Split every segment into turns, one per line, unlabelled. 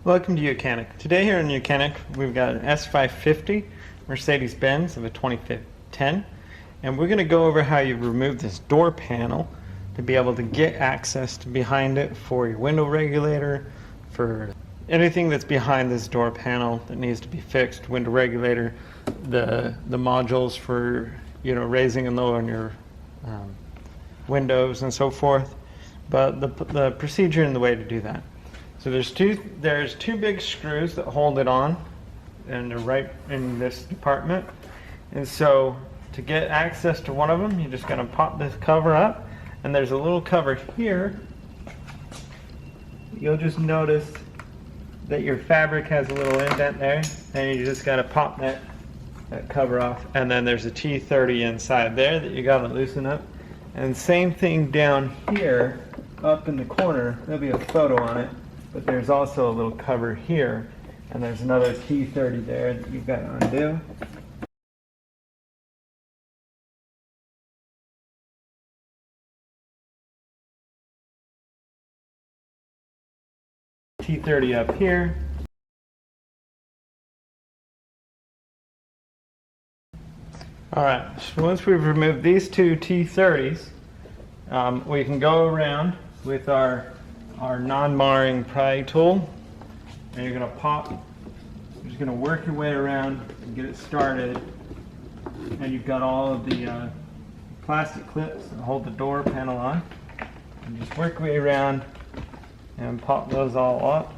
Welcome to YOUCANIC. Today here in YOUCANIC we've got an S550 Mercedes-Benz of a 2010, and we're going to go over how you remove this door panel to be able to get access to behind it for your window regulator, for anything that's behind this door panel that needs to be fixed, window regulator, the modules for raising and lowering your windows and so forth. But the procedure and the way to do that. So there's two big screws that hold it on, and they're right in this department. And so to get access to one of them, you're just going to pop this cover up, and there's a little cover here. You'll just notice that your fabric has a little indent there, and you just got to pop that cover off. And then there's a T30 inside there that you got to loosen up. And same thing down here, up in the corner. There'll be a photo on it. But there's also a little cover here, and there's another T30 there that you've got to undo. T30 up here. Alright, so once we've removed these two T30s, we can go around with our non-marring pry tool, and you're going to work your way around and get it started. And you've got all of the plastic clips that hold the door panel on, and just work your way around and pop those all up.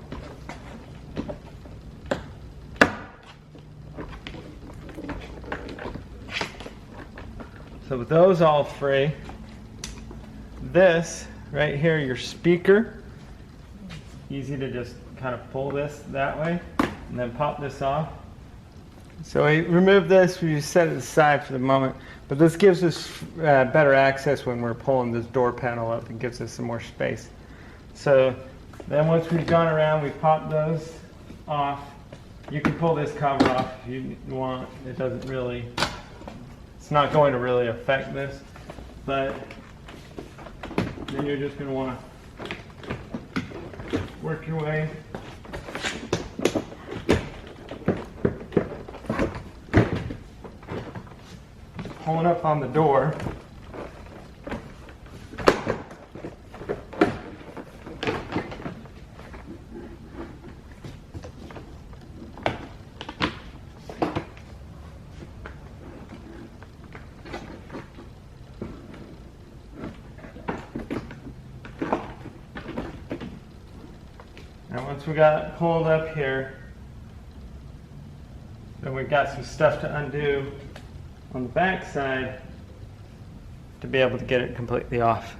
So with those all free, this right here, your speaker, easy to just kind of pull this that way and then pop this off. So we remove this, we set it aside for the moment, but this gives us better access when we're pulling this door panel up. It gives us some more space. So then once we've gone around, we pop those off. You can pull this cover off if you want. It's not going to really affect this, but then you're just going to want to work your way pulling up on the door. Now once we got it pulled up here, then we've got some stuff to undo on the back side to be able to get it completely off.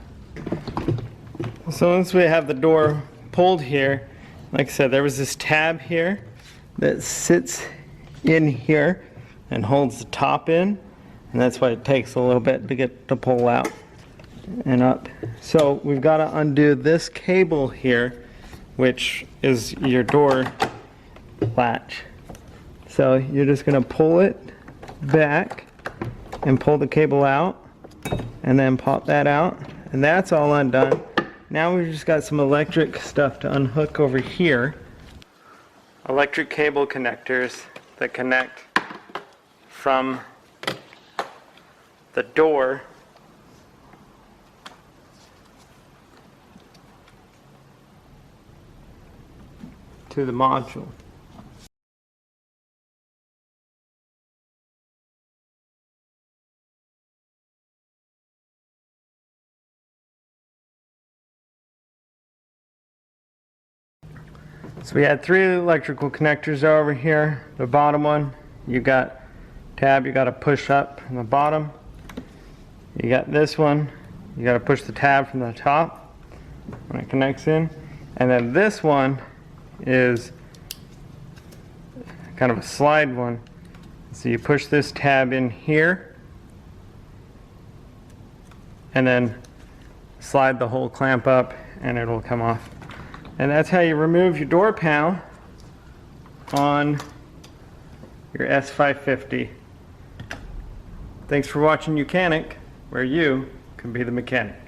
So once we have the door pulled here, like I said, there was this tab here that sits in here and holds the top in, and that's why it takes a little bit to get to pull out and up. So we've got to undo this cable here, which is your door latch. So you're just going to pull it back and pull the cable out, and then pop that out, and that's all undone. Now we've just got some electric stuff to unhook over here. Electric cable connectors that connect from the door to the module. So we had three electrical connectors over here. The bottom one, you got tab, you got to push up from the bottom. You got this one, you got to push the tab from the top when it connects in. And then this one is kind of a slide one. So you push this tab in here and then slide the whole clamp up and it'll come off. And that's how you remove your door panel on your S550. Thanks for watching YOUCANIC, where you can be the mechanic.